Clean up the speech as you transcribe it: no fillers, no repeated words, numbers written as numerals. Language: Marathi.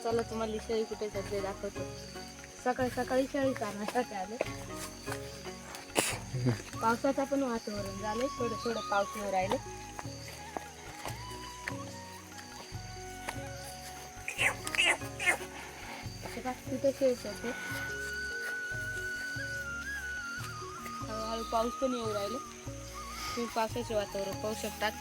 चला तुम्हाला शेळी कुठे सध्या दाखवतो. सकाळी सकाळी शेळी चारण्यासाठी आले. पावसाचं पण वातावरण झालंय, थोडं थोडं पाऊस न राहिले. तिथे शेळी सध्या हळूहळू पाऊस पण येऊ राहिले. तुम्ही पावसाचे वातावरण पाहू शकतात.